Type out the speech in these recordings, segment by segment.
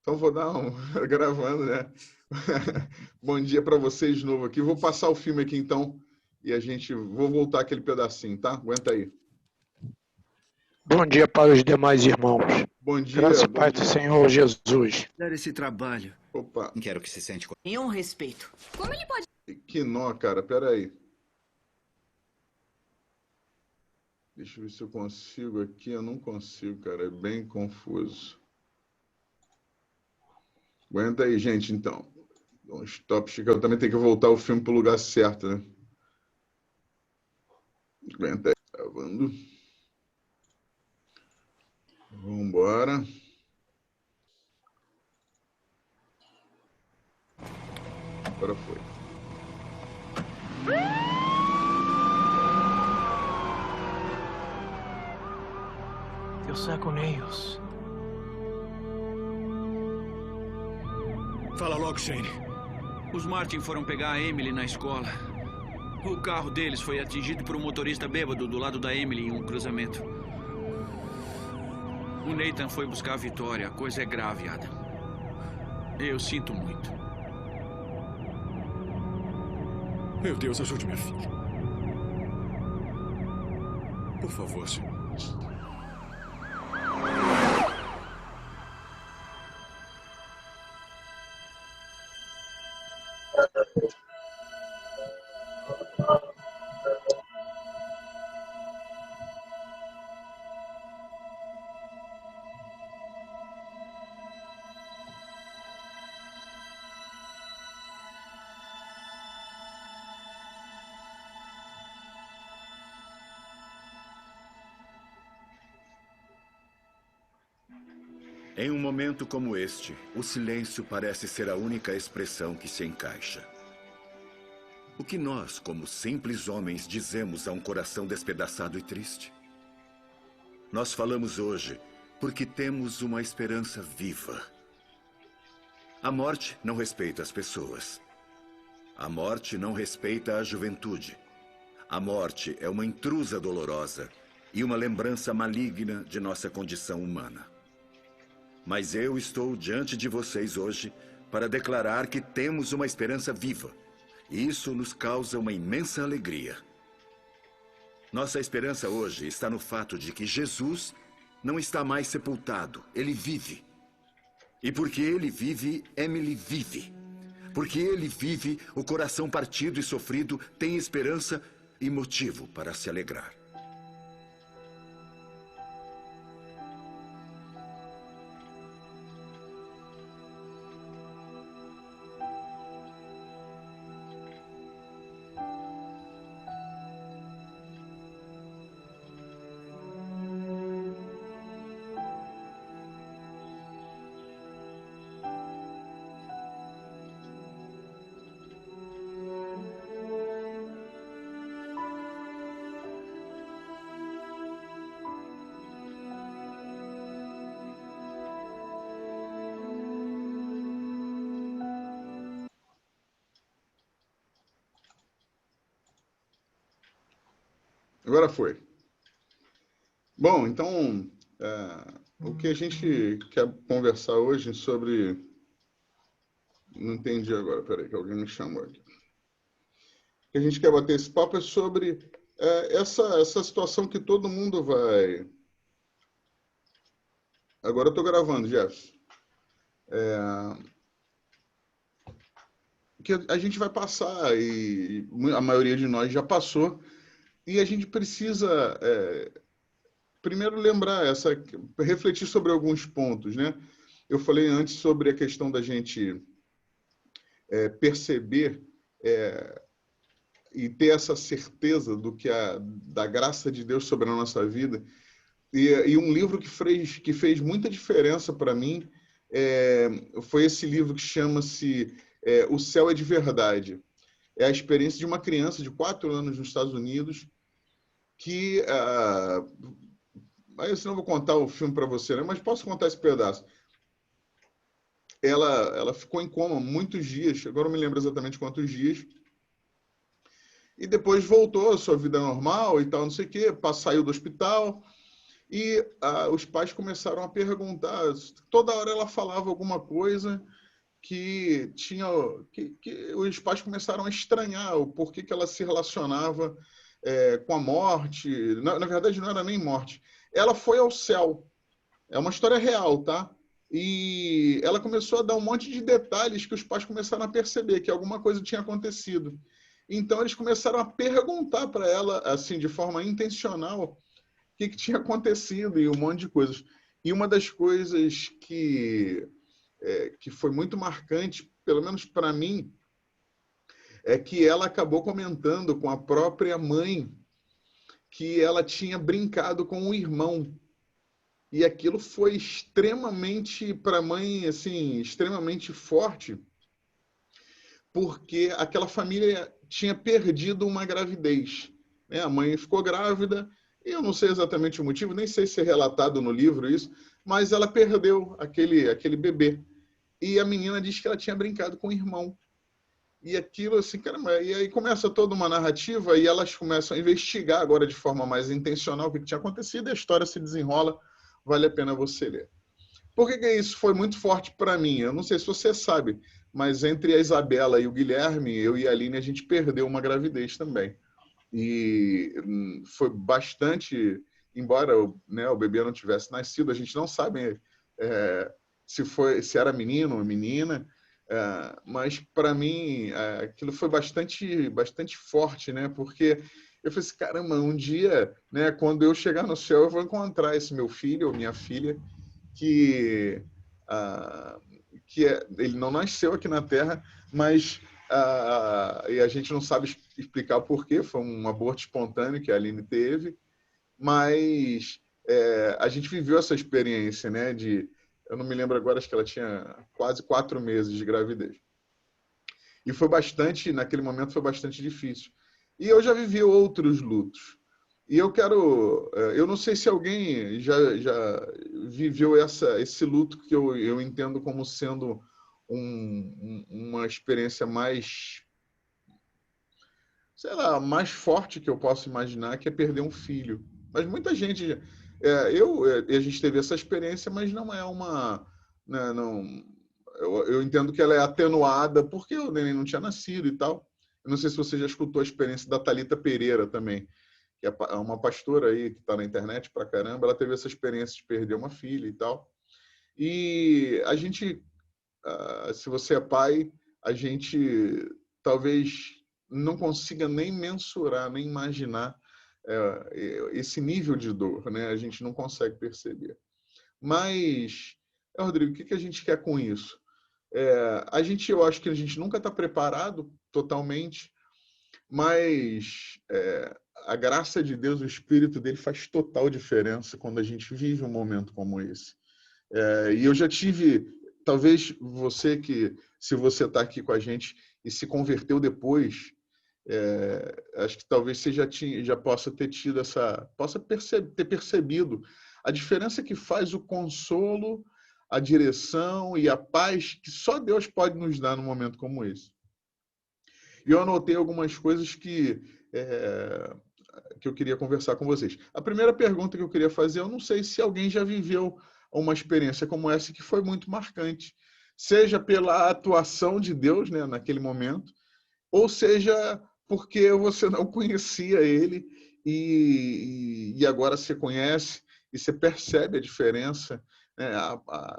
Então vou dar gravando, né? Bom dia para vocês de novo aqui. Vou passar o filme aqui então e vou voltar aquele pedacinho, tá? Aguenta aí. Bom dia para os demais irmãos. Bom dia. Graças e paz do Senhor Jesus. Dar esse trabalho. Opa. Não quero que se sente com nenhum respeito. Como ele pode? Que nó, cara. Pera aí. Deixa eu ver se eu consigo aqui. Eu não consigo, cara. É bem confuso. Aguenta aí, gente, então. Um stop, Chico. Eu também tenho que voltar o filme para o lugar certo, né? Aguenta aí. Gravando. Vamos embora. Agora foi. Deus está com eles. Fala logo, Shane. Os Martin foram pegar a Emily na escola. O carro deles foi atingido por um motorista bêbado do lado da Emily em um cruzamento. O Nathan foi buscar a Vitória. A coisa é grave, Adam. Eu sinto muito. Meu Deus, ajude minha filha. Por favor, senhor. Em um momento como este, o silêncio parece ser a única expressão que se encaixa. O que nós, como simples homens, dizemos a um coração despedaçado e triste? Nós falamos hoje porque temos uma esperança viva. A morte não respeita as pessoas. A morte não respeita a juventude. A morte é uma intrusa dolorosa e uma lembrança maligna de nossa condição humana. Mas eu estou diante de vocês hoje para declarar que temos uma esperança viva. E isso nos causa uma imensa alegria. Nossa esperança hoje está no fato de que Jesus não está mais sepultado. Ele vive. E porque ele vive, Emily vive. Porque ele vive, o coração partido e sofrido tem esperança e motivo para se alegrar. Agora foi. Bom, então, o que a gente quer conversar hoje sobre... Não entendi agora, peraí, que alguém me chamou aqui. O que a gente quer bater esse papo é sobre essa situação que todo mundo vai... Agora eu estou gravando, Jefferson. Que a gente vai passar, e a maioria de nós já passou, e a gente precisa, primeiro, refletir sobre alguns pontos, né? Eu falei antes sobre a questão da gente perceber e ter essa certeza da graça de Deus sobre a nossa vida. E um livro que fez muita diferença para mim foi esse livro que chama-se O Céu é de Verdade. É a experiência de uma criança de 4 anos nos Estados Unidos que... Aí eu não vou contar o filme para você, né? Mas posso contar esse pedaço. Ela ficou em coma muitos dias, agora não me lembro exatamente quantos dias, e depois voltou à sua vida normal e tal, não sei o quê, saiu do hospital, E os pais começaram a perguntar, toda hora ela falava alguma coisa que os pais começaram a estranhar o porquê que ela se relacionava com a morte. Na verdade, não era nem morte. Ela foi ao céu. É uma história real, tá? E ela começou a dar um monte de detalhes que os pais começaram a perceber que alguma coisa tinha acontecido. Então, eles começaram a perguntar para ela, assim, de forma intencional, o que tinha acontecido e um monte de coisas. E uma das coisas que foi muito marcante, pelo menos para mim, é que ela acabou comentando com a própria mãe que ela tinha brincado com o irmão. E aquilo foi extremamente, para a mãe, assim, extremamente forte, porque aquela família tinha perdido uma gravidez. Né? A mãe ficou grávida, e eu não sei exatamente o motivo, nem sei se é relatado no livro isso, mas ela perdeu aquele bebê. E a menina disse que ela tinha brincado com o irmão. E aquilo, assim, caramba, e aí começa toda uma narrativa e elas começam a investigar agora de forma mais intencional o que tinha acontecido e a história se desenrola, vale a pena você ler. Por que isso foi muito forte para mim? Eu não sei se você sabe, mas entre a Isabela e o Guilherme, eu e a Aline, a gente perdeu uma gravidez também. E foi bastante, embora o bebê não tivesse nascido, a gente não sabe se era menino ou menina, mas para mim aquilo foi bastante forte, né? Porque eu falei assim, caramba, um dia, né, quando eu chegar no céu, eu vou encontrar esse meu filho ou minha filha que ele não nasceu aqui na Terra, mas e a gente não sabe explicar o porquê, foi um aborto espontâneo que a Aline teve, mas a gente viveu essa experiência, né, eu não me lembro agora, acho que ela tinha quase 4 meses de gravidez. E naquele momento foi bastante difícil. E eu já vivi outros lutos. E eu não sei se alguém já viveu esse luto que eu entendo como sendo uma experiência mais, sei lá, mais forte que eu posso imaginar, que é perder um filho. Mas muita gente, a gente teve essa experiência, mas não é uma, né, não, eu entendo que ela é atenuada porque o neném não tinha nascido e tal. Eu não sei se você já escutou a experiência da Thalita Pereira também, que é uma pastora aí que está na internet pra caramba. Ela teve essa experiência de perder uma filha e tal. E a gente, se você é pai, a gente talvez não consiga nem mensurar, nem imaginar esse nível de dor, né? A gente não consegue perceber. Mas, Rodrigo, o que a gente quer com isso? Eu acho que a gente nunca está preparado totalmente, mas a graça de Deus, o Espírito dele faz total diferença quando a gente vive um momento como esse. E eu já tive, talvez você se você está aqui com a gente e se converteu depois, acho que talvez você já possa ter tido ter percebido a diferença que faz o consolo, a direção e a paz que só Deus pode nos dar num momento como esse. E eu anotei algumas coisas que eu queria conversar com vocês. A primeira pergunta que eu queria fazer, eu não sei se alguém já viveu uma experiência como essa que foi muito marcante, seja pela atuação de Deus, né, naquele momento, ou seja porque você não conhecia ele e agora você conhece e você percebe a diferença, né?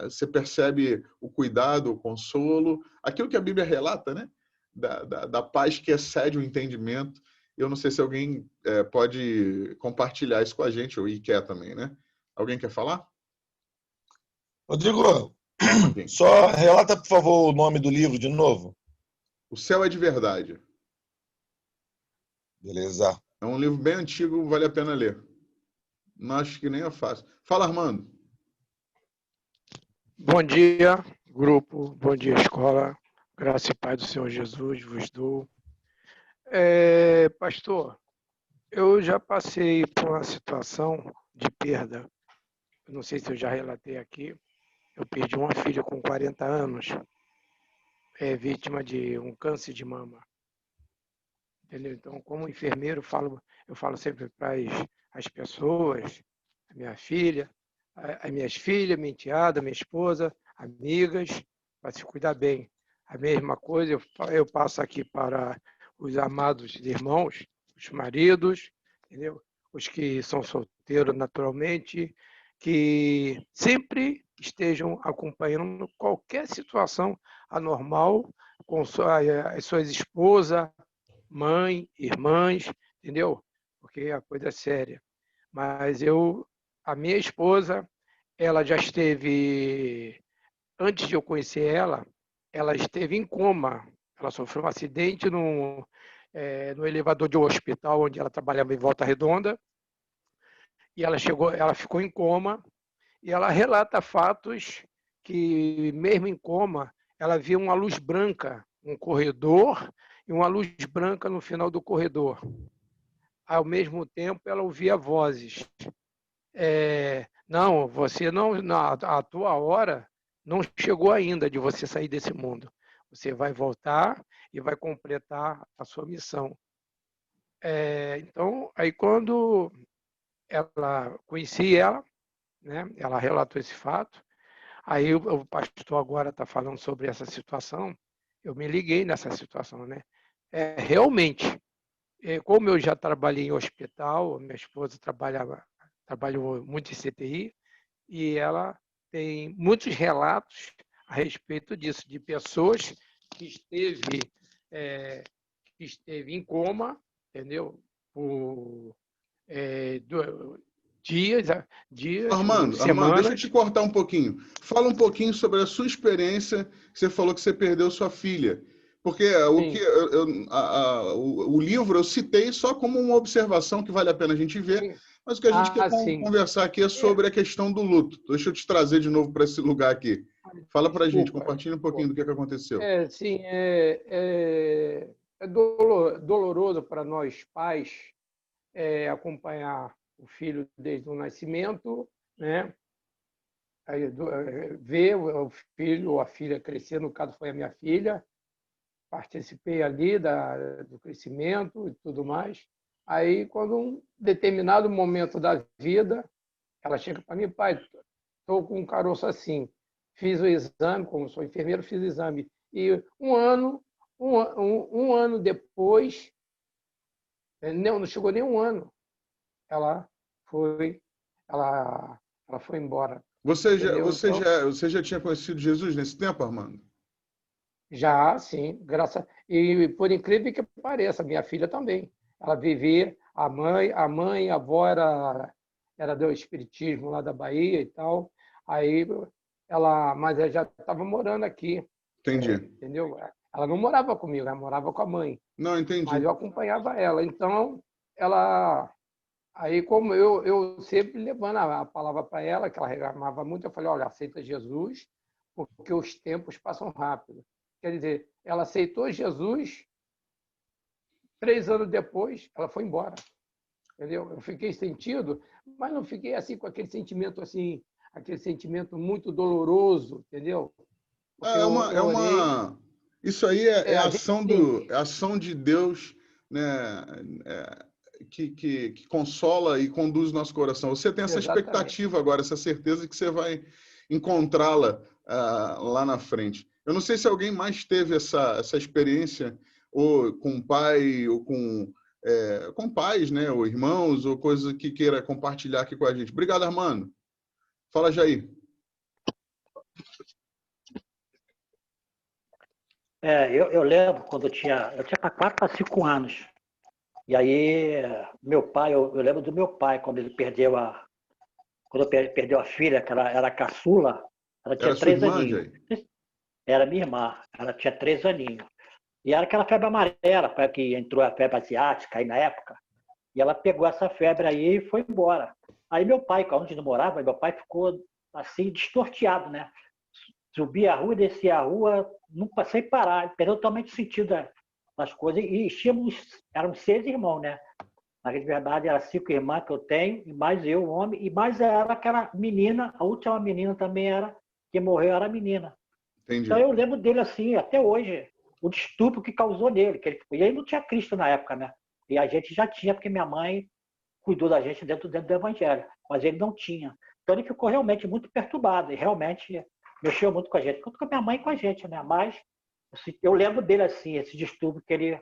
Você percebe o cuidado, o consolo, aquilo que a Bíblia relata, né? Da paz que excede o entendimento. Eu não sei se alguém pode compartilhar isso com a gente, ou quer também, né? Alguém quer falar? Rodrigo, só relata, por favor, o nome do livro de novo. O Céu é de Verdade. Beleza. É um livro bem antigo, vale a pena ler. Não acho que nem é fácil. Fala, Armando. Bom dia, grupo. Bom dia, escola. Graça e paz do Senhor Jesus vos dou. Pastor, eu já passei por uma situação de perda. Eu não sei se eu já relatei aqui. Eu perdi uma filha com 40 anos, vítima de um câncer de mama. Entendeu? Então, como enfermeiro, eu falo sempre para as pessoas, minha filha, as minhas filhas, minha enteada, minha esposa, amigas, para se cuidar bem. A mesma coisa eu passo aqui para os amados irmãos, os maridos, entendeu? Os que são solteiros naturalmente, que sempre estejam acompanhando qualquer situação anormal com as suas esposas, mãe, irmãs, entendeu? Porque a coisa é séria. Mas a minha esposa, ela já esteve, antes de eu conhecer ela esteve em coma. Ela sofreu um acidente no elevador de um hospital onde ela trabalhava em Volta Redonda, e ela ficou em coma, e ela relata fatos que, mesmo em coma, ela via uma luz branca, um corredor, e uma luz branca no final do corredor. Ao mesmo tempo, ela ouvia vozes. Não, você não, a tua hora não chegou ainda de você sair desse mundo. Você vai voltar e vai completar a sua missão. Então, aí quando conheci ela, né, ela relatou esse fato, aí o pastor agora está falando sobre essa situação, eu me liguei nessa situação, né? Realmente, como eu já trabalhei em hospital, minha esposa trabalhou muito em CTI, e ela tem muitos relatos a respeito disso, de pessoas que esteve em coma, entendeu? Por dias, Armando, semanas. deixa eu te cortar um pouquinho. Fala um pouquinho sobre a sua experiência. Você falou que você perdeu sua filha. Porque o livro eu citei só como uma observação que vale a pena a gente ver, Sim. mas o que a gente quer Sim. conversar aqui é sobre a questão do luto. Deixa eu te trazer de novo para esse lugar aqui. Fala para a gente, compartilha um pouquinho do que aconteceu. Sim, é doloroso para nós pais acompanhar o filho desde o nascimento, né? Aí, ver o filho ou a filha crescer, no caso foi a minha filha, participei ali do crescimento e tudo mais. Aí, quando um determinado momento da vida, ela chega para mim, pai, estou com um caroço assim, fiz o exame, como sou enfermeiro, fiz o exame. E um ano depois, não chegou nem um ano, ela foi embora. Você já tinha conhecido Jesus nesse tempo, Armando? Já, sim, e por incrível que pareça, minha filha também. Ela vivia, a mãe, a avó era do espiritismo lá da Bahia e tal. Aí mas ela já estava morando aqui. Entendi. Entendeu? Ela não morava comigo, ela morava com a mãe. Não, entendi. Mas eu acompanhava ela. Então, aí como eu sempre levando a palavra para ela, que ela reclamava muito, eu falei, olha, aceita Jesus, porque os tempos passam rápido. Quer dizer, ela aceitou Jesus, 3 anos depois, ela foi embora. Entendeu? Eu fiquei sentido, mas não fiquei assim com aquele sentimento muito doloroso, entendeu? Isso aí é a ação de Deus, né? Que consola e conduz o nosso coração. Você tem essa expectativa agora, essa certeza de que você vai encontrá-la lá na frente. Eu não sei se alguém mais teve essa experiência, ou com o pai, ou com pais, né? Ou irmãos, ou coisa que queira compartilhar aqui com a gente. Obrigado, Armando. Fala, Jair. Eu lembro quando eu tinha 4 para 5 anos. E aí, meu pai, eu lembro do meu pai, quando ele perdeu a filha, que ela era caçula, ela tinha 3 aninhos. Era minha irmã, ela tinha 3 aninhos. E era aquela febre amarela, que entrou a febre asiática aí na época. E ela pegou essa febre aí e foi embora. Aí meu pai, onde não morava, meu pai ficou assim, destorteado, né? Subia a rua, descia a rua, nunca sem parar, ele perdeu totalmente o sentido das coisas. E éramos 6 irmãos, né? Na verdade, eram 5 irmãs que eu tenho, e mais eu, o homem, e mais era aquela menina, a última menina também que morreu, era menina. Entendi. Então eu lembro dele assim, até hoje, o distúrbio que causou nele. E ele não tinha Cristo na época, né? E a gente já tinha, porque minha mãe cuidou da gente dentro do Evangelho, mas ele não tinha. Então ele ficou realmente muito perturbado e realmente mexeu muito com a gente, tanto com a minha mãe e com a gente, né? Mas assim, eu lembro dele assim, esse distúrbio que ele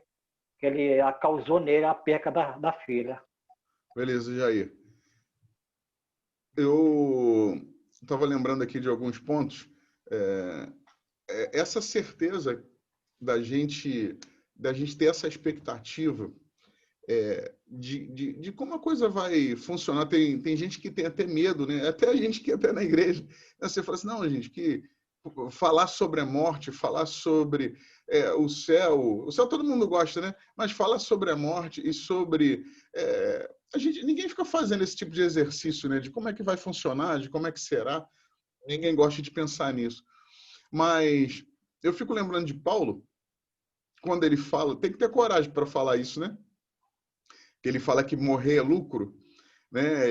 causou nele, a perca da filha. Beleza, Jair. Eu estava lembrando aqui de alguns pontos. Essa certeza da gente ter essa expectativa de como a coisa vai funcionar. Tem gente que tem até medo, né? Até a gente que até na igreja. Você fala assim, não, gente, que falar sobre a morte, falar sobre o céu todo mundo gosta, né? Mas falar sobre a morte e sobre... ninguém fica fazendo esse tipo de exercício, né? De como é que vai funcionar, de como é que será. Ninguém gosta de pensar nisso. Mas eu fico lembrando de Paulo, quando ele fala, tem que ter coragem para falar isso, né? Que ele fala que morrer é lucro, né?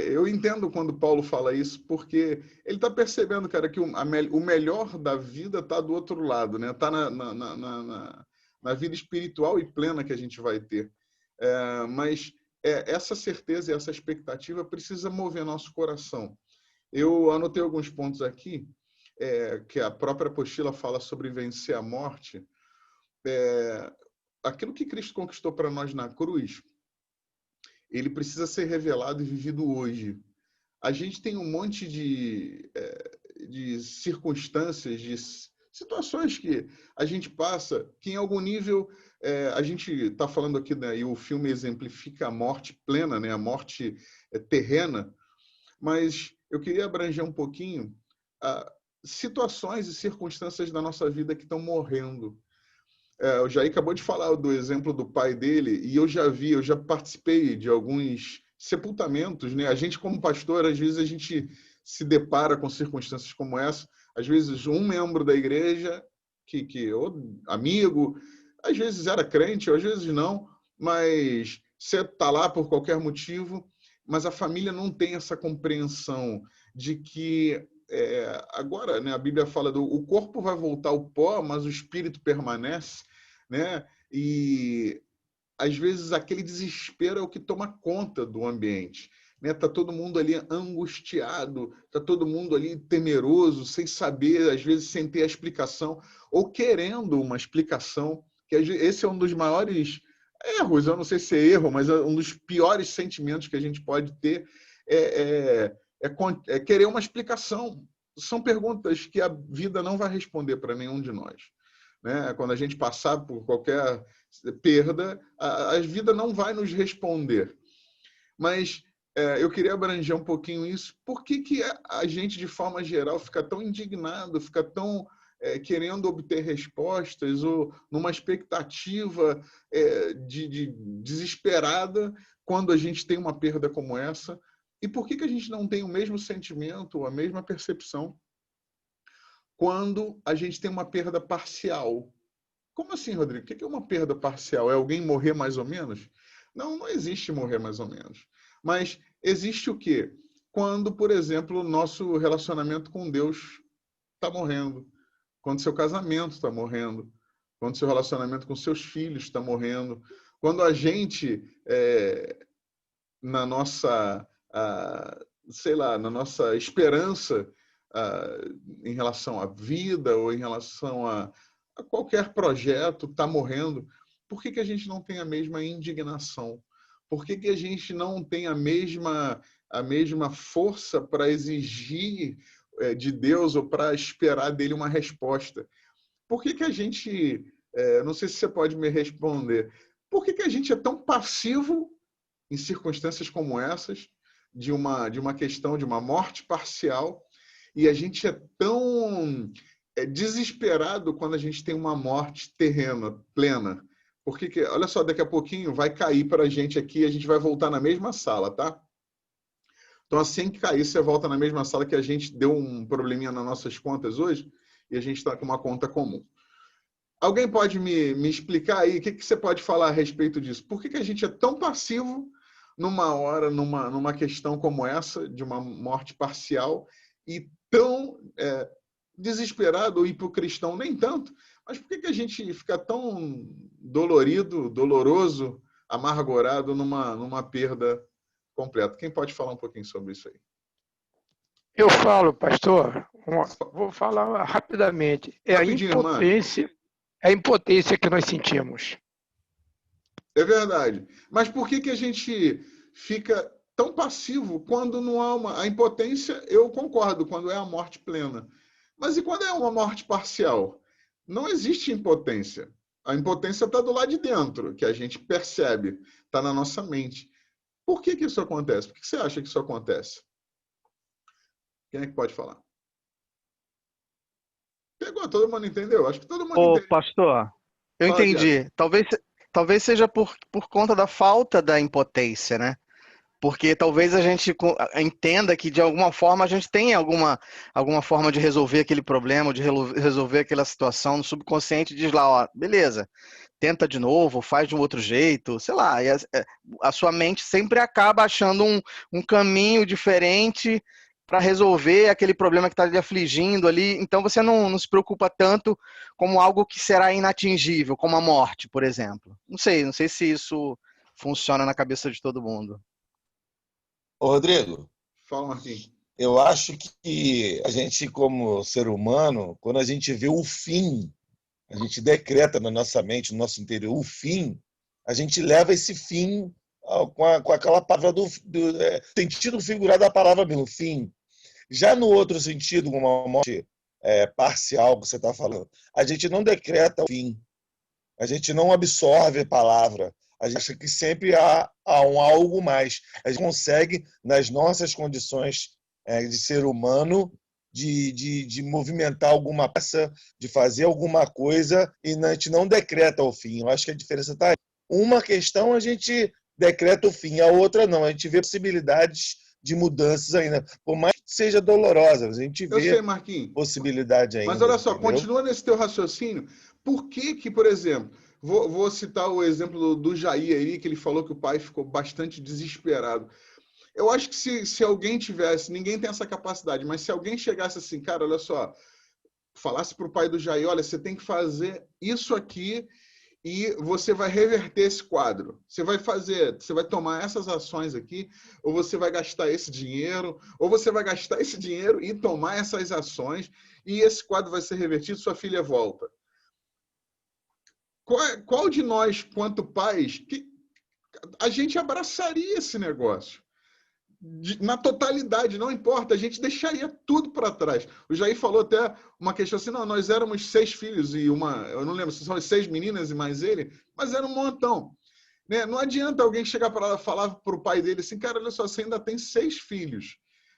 Eu entendo quando Paulo fala isso, porque ele está percebendo, cara, que o melhor da vida está do outro lado, né? Está na vida espiritual e plena que a gente vai ter. Mas essa certeza e essa expectativa precisa mover nosso coração. Eu anotei alguns pontos aqui, que a própria apostila fala sobre vencer a morte. Aquilo que Cristo conquistou para nós na cruz, ele precisa ser revelado e vivido hoje. A gente tem um monte de circunstâncias, de situações que a gente passa, que em algum nível a gente está falando aqui, né, e o filme exemplifica a morte plena, né, a morte terrena, mas eu queria abranger um pouquinho situações e circunstâncias da nossa vida que estão morrendo. O Jair acabou de falar do exemplo do pai dele, e eu já participei de alguns sepultamentos, né? A gente, como pastor, às vezes a gente se depara com circunstâncias como essa. Às vezes, um membro da igreja, ou amigo, às vezes era crente, às vezes não, mas você está lá por qualquer motivo, mas a família não tem essa compreensão de que agora, né, a Bíblia fala o corpo vai voltar ao pó, mas o espírito permanece, né? E às vezes aquele desespero é o que toma conta do ambiente, né? Tá todo mundo ali angustiado, tá todo mundo ali temeroso, sem saber, às vezes sem ter a explicação ou querendo uma explicação, que esse é um dos maiores erros, eu não sei se é erro, mas é um dos piores sentimentos que a gente pode ter, é querer uma explicação. São perguntas que a vida não vai responder para nenhum de nós, né? Quando a gente passar por qualquer perda, a vida não vai nos responder. Mas eu queria abranger um pouquinho isso. Por que a gente, de forma geral, fica tão indignado, fica tão querendo obter respostas ou numa expectativa desesperada quando a gente tem uma perda como essa? E por que a gente não tem o mesmo sentimento, a mesma percepção, quando a gente tem uma perda parcial? Como assim, Rodrigo? O que é uma perda parcial? É alguém morrer mais ou menos? Não existe morrer mais ou menos. Mas existe o quê? Quando, por exemplo, o nosso relacionamento com Deus está morrendo, quando seu casamento está morrendo, quando seu relacionamento com seus filhos está morrendo, quando a gente, na nossa... na nossa esperança em relação à vida ou em relação a qualquer projeto está morrendo, por que a gente não tem a mesma indignação? Por que a gente não tem a mesma força para exigir de Deus ou para esperar dele uma resposta? Por que a gente, não sei se você pode me responder, por que a gente é tão passivo em circunstâncias como essas, de uma questão de uma morte parcial, e a gente é tão desesperado quando a gente tem uma morte terrena, plena? Porque, olha só, daqui a pouquinho vai cair para a gente aqui e a gente vai voltar na mesma sala, tá? Então, assim que cair, você volta na mesma sala, que a gente deu um probleminha nas nossas contas hoje e a gente está com uma conta comum. Alguém pode me explicar aí, o que você pode falar a respeito disso? Por que a gente é tão passivo numa hora, numa questão como essa, de uma morte parcial, e tão desesperado, e para o cristão nem tanto, mas por que a gente fica tão dolorido, doloroso, amargurado numa perda completo. Quem pode falar um pouquinho sobre isso aí? Eu falo, pastor, vou falar rapidamente. É Rapidinho, irmão. a impotência que nós sentimos. É verdade. Mas por que a gente fica tão passivo quando não há a impotência? Eu concordo, quando é a morte plena. Mas e quando é uma morte parcial? Não existe impotência. A impotência está do lado de dentro, que a gente percebe, está na nossa mente. Por que isso acontece? Por que você acha que isso acontece? Quem é que pode falar? Pegou, todo mundo entendeu? Acho que todo mundo Ô, entende. pastor, eu Fala, Diago. entendi. Talvez seja por conta da falta da impotência, né? Porque talvez a gente entenda que, de alguma forma, a gente tem alguma forma de resolver aquele problema, de resolver aquela situação no subconsciente, diz lá, ó, beleza, tenta de novo, faz de um outro jeito, sei lá. E a sua mente sempre acaba achando um caminho diferente para resolver aquele problema que está lhe afligindo ali. Então você não se preocupa tanto como algo que será inatingível, como a morte, por exemplo. Não sei se isso funciona na cabeça de todo mundo. Ô, Rodrigo, Fala, Marquinhos. eu acho que a gente, como ser humano, quando a gente vê o fim, a gente decreta na nossa mente, no nosso interior, o fim, a gente leva esse fim com aquela palavra do sentido figurado da palavra mesmo, fim. Já no outro sentido, uma morte parcial que você está falando, a gente não decreta o fim, a gente não absorve a palavra, a gente acha que sempre há um algo mais. A gente consegue, nas nossas condições de ser humano, de movimentar alguma peça, de fazer alguma coisa, e a gente não decreta o fim. Eu acho que a diferença está aí. Uma questão a gente decreta o fim, a outra não. A gente vê possibilidades de mudanças ainda. Por mais que seja dolorosa, a gente vê possibilidade ainda. Mas olha só, entendeu? continua nesse teu raciocínio. Por que, por exemplo, vou citar o exemplo do Jair aí, que ele falou que o pai ficou bastante desesperado. Eu acho que se alguém tivesse, ninguém tem essa capacidade, mas se alguém chegasse assim, cara, olha só, falasse para o pai do Jair, olha, você tem que fazer isso aqui e você vai reverter esse quadro. Você vai tomar essas ações aqui, ou você vai gastar esse dinheiro, ou você vai gastar esse dinheiro e tomar essas ações, e esse quadro vai ser revertido, sua filha volta. Qual de nós, quanto pais, que a gente abraçaria esse negócio? Na totalidade, não importa, a gente deixaria tudo para trás. O Jair falou até uma questão assim, não, nós éramos 6 filhos e eu não lembro se são 6 meninas e mais ele, mas era um montão. Né? Não adianta alguém chegar para lá e falar para o pai dele assim, cara, olha só, você ainda tem 6 filhos.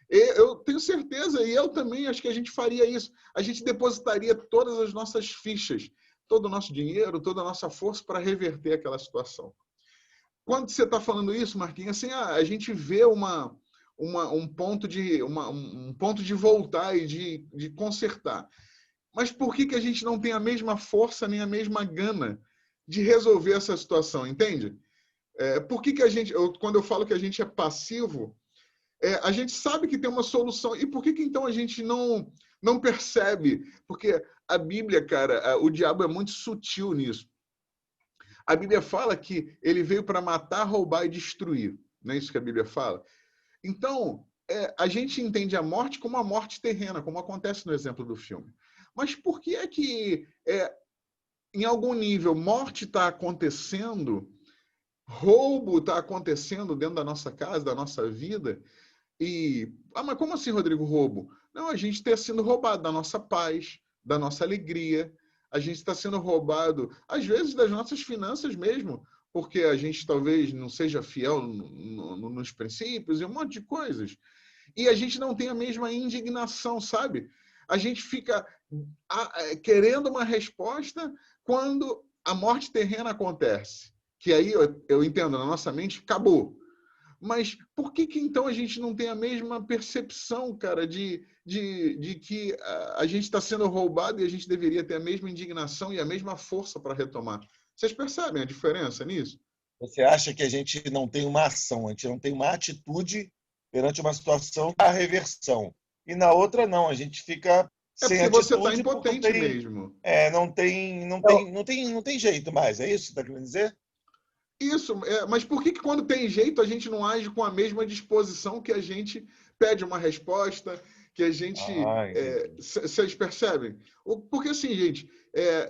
Eu tenho certeza, e eu também acho que a gente faria isso. A gente depositaria todas as nossas fichas, todo o nosso dinheiro, toda a nossa força para reverter aquela situação. Quando você está falando isso, Marquinhos, assim, a gente vê um ponto de voltar e de consertar. Mas por que a gente não tem a mesma força nem a mesma gana de resolver essa situação, entende? Por que a gente, quando eu falo que a gente é passivo, a gente sabe que tem uma solução. E por que então a gente não percebe? Porque a Bíblia, cara, o diabo é muito sutil nisso. A Bíblia fala que ele veio para matar, roubar e destruir. Não é isso que a Bíblia fala? Então, a gente entende a morte como uma morte terrena, como acontece no exemplo do filme. Mas por que é que, em algum nível, morte está acontecendo, roubo está acontecendo dentro da nossa casa, da nossa vida? Mas como assim, Rodrigo, roubo? Não, a gente está sendo roubado da nossa paz, da nossa alegria. A gente está sendo roubado, às vezes, das nossas finanças mesmo, porque a gente talvez não seja fiel nos princípios e um monte de coisas. E a gente não tem a mesma indignação, sabe? A gente fica querendo uma resposta quando a morte terrena acontece. Que aí, eu entendo, na nossa mente, acabou. Mas por que então a gente não tem a mesma percepção, cara, de que a gente está sendo roubado e a gente deveria ter a mesma indignação e a mesma força para retomar? Vocês percebem a diferença nisso? Você acha que a gente não tem uma ação, a gente não tem uma atitude perante uma situação da reversão. E na outra, não, a gente fica sem atitude. Você está impotente mesmo. Não tem jeito mais, é isso que você está querendo dizer? Isso, mas por que quando tem jeito a gente não age com a mesma disposição que a gente pede uma resposta, que a gente... Vocês percebem? Porque assim, gente,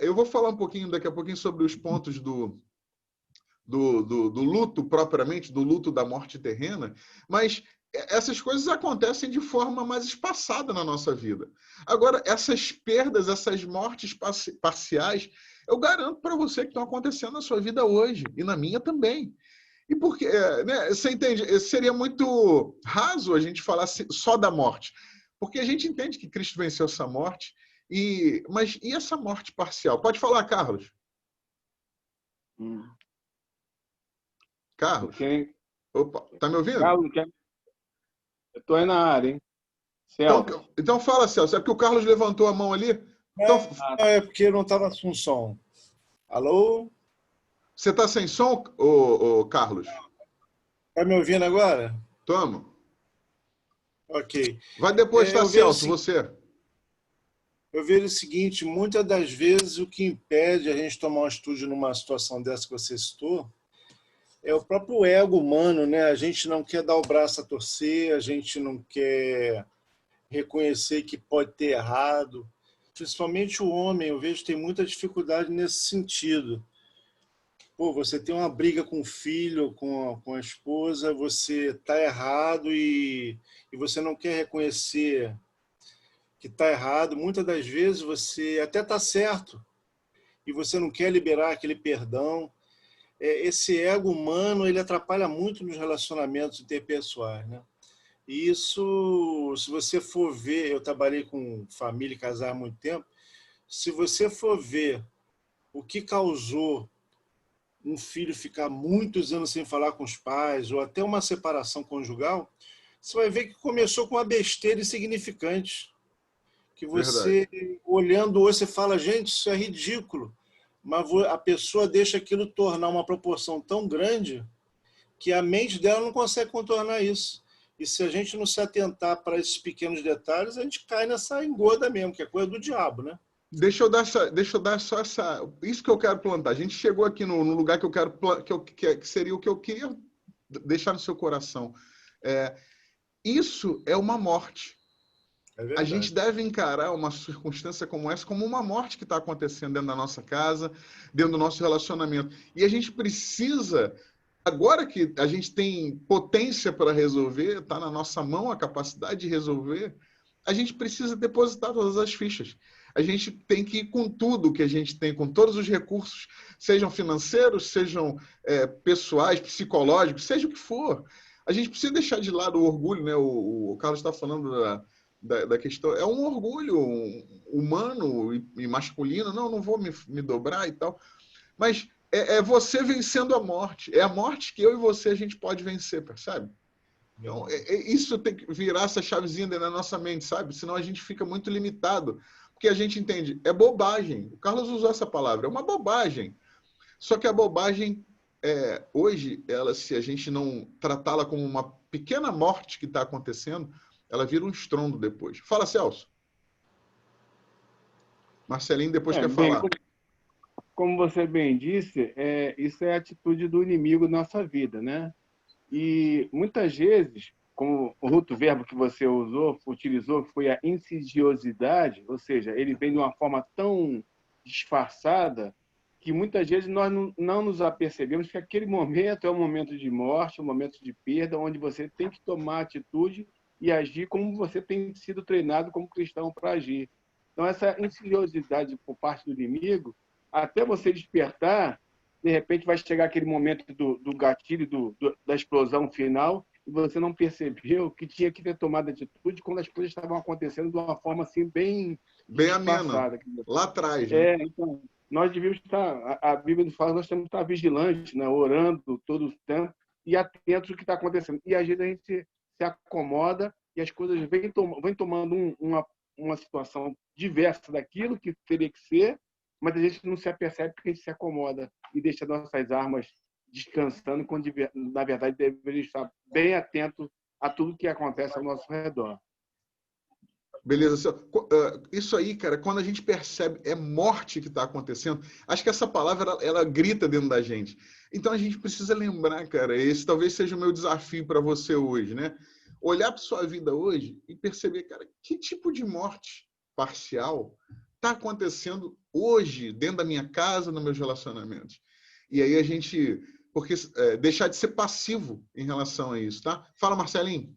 eu vou falar um pouquinho daqui a pouquinho sobre os pontos do luto propriamente, do luto da morte terrena, mas essas coisas acontecem de forma mais espaçada na nossa vida. Agora, essas perdas, essas mortes parciais, eu garanto para você que estão acontecendo na sua vida hoje, e na minha também. E porque, né, você entende, seria muito raso a gente falar só da morte, porque a gente entende que Cristo venceu essa morte, mas e essa morte parcial? Pode falar, Carlos. Carlos? Okay. Opa, tá me ouvindo? Carlos, eu estou aí na área, hein? Celso. Então fala, Celso. É porque o Carlos levantou a mão ali. Então... É porque não estava com som. Alô? Você está sem som, Carlos? Está me ouvindo agora? Tamo. Ok. Vai depois, tá, Celso, você. Eu vejo o seguinte, muitas das vezes o que impede a gente tomar uma atitude numa situação dessa que você citou é o próprio ego humano, né? A gente não quer dar o braço a torcer, a gente não quer reconhecer que pode ter errado. Principalmente o homem, eu vejo que tem muita dificuldade nesse sentido. Pô, você tem uma briga com o filho, com a esposa, você está errado e você não quer reconhecer que está errado. Muitas das vezes você até está certo e você não quer liberar aquele perdão. Esse ego humano, ele atrapalha muito nos relacionamentos interpessoais, né? E isso, se você for ver, eu trabalhei com família e casar há muito tempo, se você for ver o que causou um filho ficar muitos anos sem falar com os pais, ou até uma separação conjugal, você vai ver que começou com uma besteira insignificante. Que você, olhando hoje, você fala, gente, isso é ridículo. Mas a pessoa deixa aquilo tornar uma proporção tão grande que a mente dela não consegue contornar isso. E se a gente não se atentar para esses pequenos detalhes, a gente cai nessa engoda mesmo, que é coisa do diabo, né? Deixa eu dar só essa... Isso que eu quero plantar. A gente chegou aqui no lugar que eu quero... Que seria o que eu queria deixar no seu coração. Isso é uma morte. A gente deve encarar uma circunstância como essa como uma morte que está acontecendo dentro da nossa casa, dentro do nosso relacionamento. E a gente precisa, agora que a gente tem potência para resolver, está na nossa mão a capacidade de resolver, a gente precisa depositar todas as fichas. A gente tem que ir com tudo que a gente tem, com todos os recursos, sejam financeiros, sejam pessoais, psicológicos, seja o que for. A gente precisa deixar de lado o orgulho, né? O Carlos está falando da questão, é um orgulho humano e masculino, não vou me dobrar e tal, mas é você vencendo a morte, é a morte que eu e você a gente pode vencer, percebe? Então, isso tem que virar essa chavezinha dentro da nossa mente, sabe? Senão a gente fica muito limitado, porque a gente entende, é bobagem, o Carlos usou essa palavra, é uma bobagem, só que a bobagem, hoje, se a gente não tratá-la como uma pequena morte que está acontecendo, ela vira um estrondo depois. Fala, Celso. Marcelinho depois quer falar. Como você bem disse, isso é a atitude do inimigo na nossa vida, né? E muitas vezes, como o outro verbo que você utilizou, foi a insidiosidade, ou seja, ele vem de uma forma tão disfarçada que muitas vezes nós não nos apercebemos que aquele momento é um momento de morte, um momento de perda, onde você tem que tomar atitude e agir como você tem sido treinado como cristão para agir. Então, essa insidiosidade por parte do inimigo, até você despertar, de repente vai chegar aquele momento do gatilho, da explosão final, e você não percebeu que tinha que ter tomado atitude quando as coisas estavam acontecendo de uma forma assim bem amena, lá atrás. Né? Então, nós devíamos estar, a Bíblia nos fala, nós temos que estar vigilantes, né? Orando todo o tempo e atentos ao que está acontecendo. E às vezes a gente se acomoda e as coisas vêm tomando uma situação diversa daquilo que teria que ser, mas a gente não se apercebe porque a gente se acomoda e deixa nossas armas descansando, quando na verdade deveria estar bem atento a tudo que acontece ao nosso redor. Beleza. Isso aí, cara, quando a gente percebe, é morte que está acontecendo, acho que essa palavra, ela grita dentro da gente. Então, a gente precisa lembrar, cara, esse talvez seja o meu desafio para você hoje, né? Olhar para sua vida hoje e perceber, cara, que tipo de morte parcial está acontecendo hoje dentro da minha casa, nos meus relacionamentos. E aí a gente... Porque deixar de ser passivo em relação a isso, tá? Fala, Marcelinho.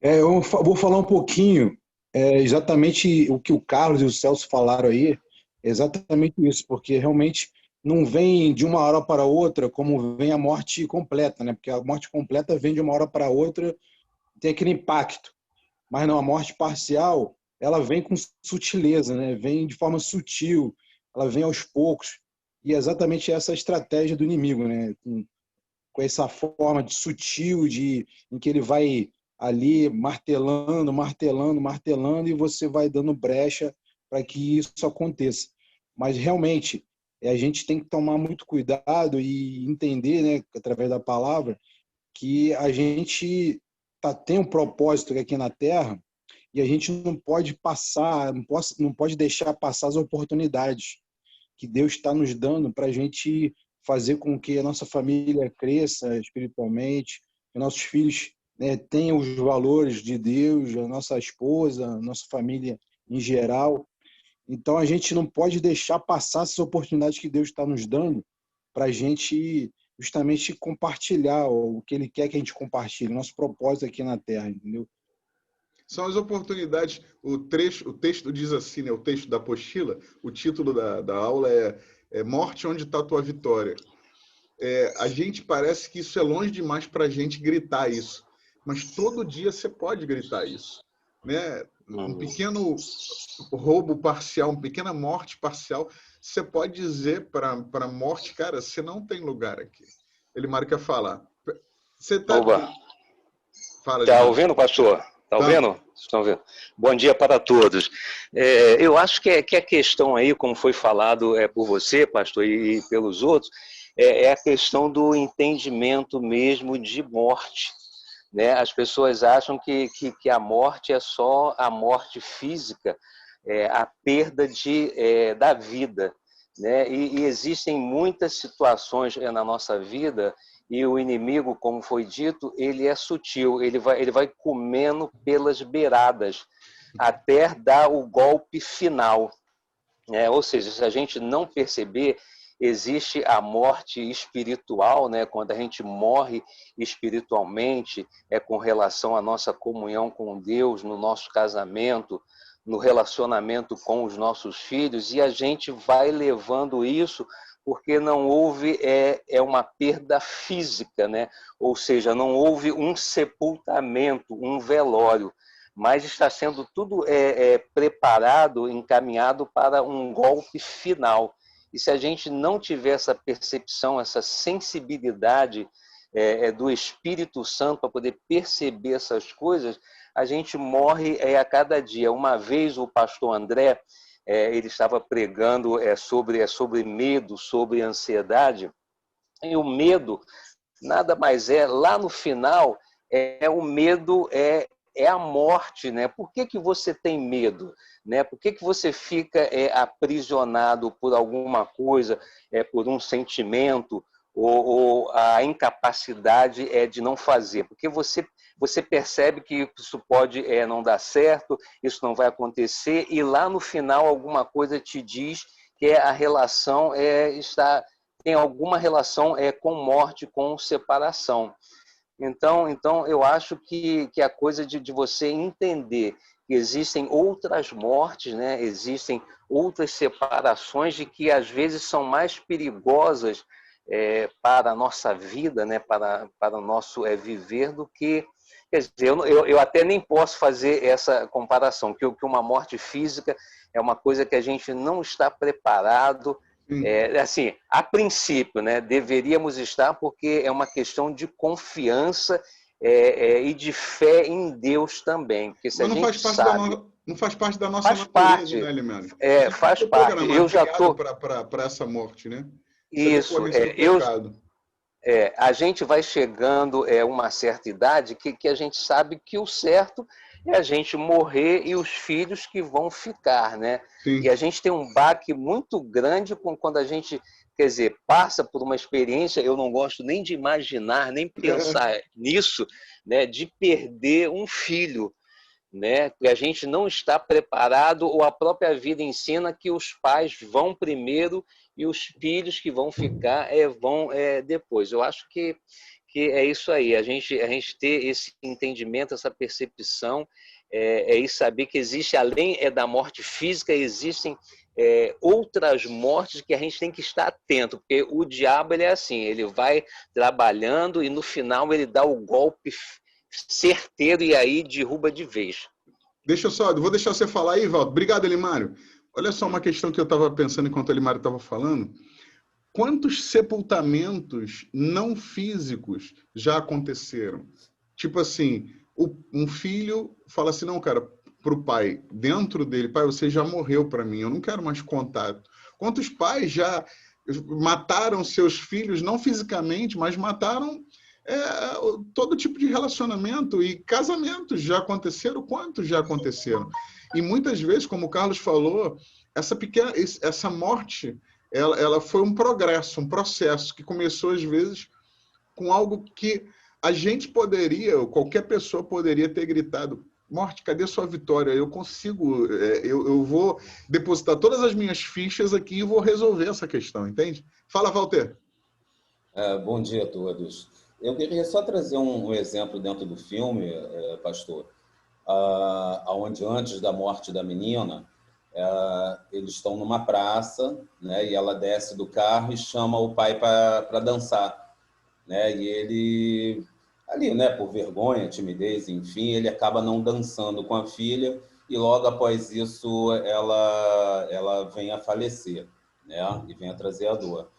Eu vou falar um pouquinho, exatamente o que o Carlos e o Celso falaram aí, exatamente isso, porque realmente não vem de uma hora para outra como vem a morte completa, né? Porque a morte completa vem de uma hora para outra, tem aquele impacto. Mas não, a morte parcial, ela vem com sutileza, né? Vem de forma sutil, ela vem aos poucos. E é exatamente essa estratégia do inimigo, né? Com essa forma de sutil, em que ele vai ali martelando, martelando, martelando, e você vai dando brecha para que isso aconteça. Mas realmente, a gente tem que tomar muito cuidado e entender, né, através da palavra, que a gente tem um propósito aqui na Terra e a gente não pode passar, não pode deixar passar as oportunidades que Deus está nos dando para a gente fazer com que a nossa família cresça espiritualmente, que nossos filhos, né, tenham os valores de Deus, a nossa esposa, a nossa família em geral. Então, a gente não pode deixar passar essas oportunidades que Deus está nos dando para a gente justamente compartilhar o que Ele quer que a gente compartilhe, o nosso propósito aqui na Terra, entendeu? São as oportunidades. O texto diz assim, né, o texto da apostila, o título da aula é Morte, onde está a tua vitória? A gente parece que isso é longe demais para a gente gritar isso. Mas todo dia você pode gritar isso, né? Um pequeno roubo parcial, uma pequena morte parcial, você pode dizer para a morte, cara, você não tem lugar aqui. Ele quer falar. Você tá... Fala, tá ouvindo, pastor? Tá ouvindo? Estão vendo? Bom dia para todos. Eu acho que a questão aí, como foi falado por você, pastor, e pelos outros, é a questão do entendimento mesmo de morte. Né? As pessoas acham que a morte é só a morte física, a perda da vida. Né? E existem muitas situações na nossa vida, e o inimigo, como foi dito, ele é sutil, ele vai comendo pelas beiradas, até dar o golpe final. Ou seja, se a gente não perceber, existe a morte espiritual, né? Quando a gente morre espiritualmente, com relação à nossa comunhão com Deus, no nosso casamento, no relacionamento com os nossos filhos, e a gente vai levando isso porque não houve uma perda física, né? Ou seja, não houve um sepultamento, um velório, mas está sendo tudo preparado, encaminhado para um golpe final. E se a gente não tiver essa percepção, essa sensibilidade do Espírito Santo para poder perceber essas coisas, a gente morre a cada dia. Uma vez o pastor André, ele estava pregando sobre medo, sobre ansiedade, e o medo nada mais lá no final, o medo é a morte, né? Por que você tem medo? Né? Por que você fica aprisionado por alguma coisa, por um sentimento, ou a incapacidade de não fazer? Porque você percebe que isso pode não dar certo, isso não vai acontecer, e lá no final alguma coisa te diz que a relação tem alguma relação com morte, com separação. Então eu acho que a coisa de você entender que existem outras mortes, né? Existem outras separações de que às vezes são mais perigosas para a nossa vida, né? Para o nosso viver, do que... Quer dizer, eu até nem posso fazer essa comparação, que uma morte física é uma coisa que a gente não está preparado. Assim, a princípio, né, deveríamos estar, porque é uma questão de confiança e de fé em Deus também. Porque se mas a não gente sabe, não faz parte da nossa natureza, parte, né, Limano? Faz parte. Eu já estou para essa morte, né? Isso. A gente vai chegando uma certa idade que a gente sabe que o certo é a gente morrer e os filhos que vão ficar, né? Sim. E a gente tem um baque muito grande quando a gente, quer dizer, passa por uma experiência, eu não gosto nem de imaginar, nem pensar nisso, né? De perder um filho, né? Que a gente não está preparado, ou a própria vida ensina que os pais vão primeiro e os filhos que vão ficar vão depois. Eu acho que é isso aí, a gente ter esse entendimento, essa percepção, e saber que existe, além da morte física, existem outras mortes que a gente tem que estar atento, porque o diabo ele é assim, ele vai trabalhando e no final ele dá o golpe certeiro e aí derruba de vez. Vou deixar você falar aí, Valdo. Obrigado, Elimário. Olha só uma questão que eu estava pensando enquanto o Elimário estava falando. Quantos sepultamentos não físicos já aconteceram? Tipo assim, um filho fala assim, não, cara, para o pai, dentro dele, pai, você já morreu para mim, eu não quero mais contato. Quantos pais já mataram seus filhos, não fisicamente, mas mataram todo tipo de relacionamento, e casamentos já aconteceram? Quantos já aconteceram? E muitas vezes, como o Carlos falou, essa morte, ela foi um progresso, um processo que começou às vezes com algo que a gente poderia, qualquer pessoa poderia ter gritado: morte, cadê sua vitória? Eu consigo, eu vou depositar todas as minhas fichas aqui e vou resolver essa questão, entende? Fala, Walter. Bom dia a todos. Eu queria só trazer um exemplo dentro do filme, pastor, onde antes da morte da menina, eles estão numa praça, né, e ela desce do carro e chama o pai para dançar, né, e ele, ali, né, por vergonha, timidez, enfim, ele acaba não dançando com a filha e logo após isso ela vem a falecer, né, e vem a trazer a dor.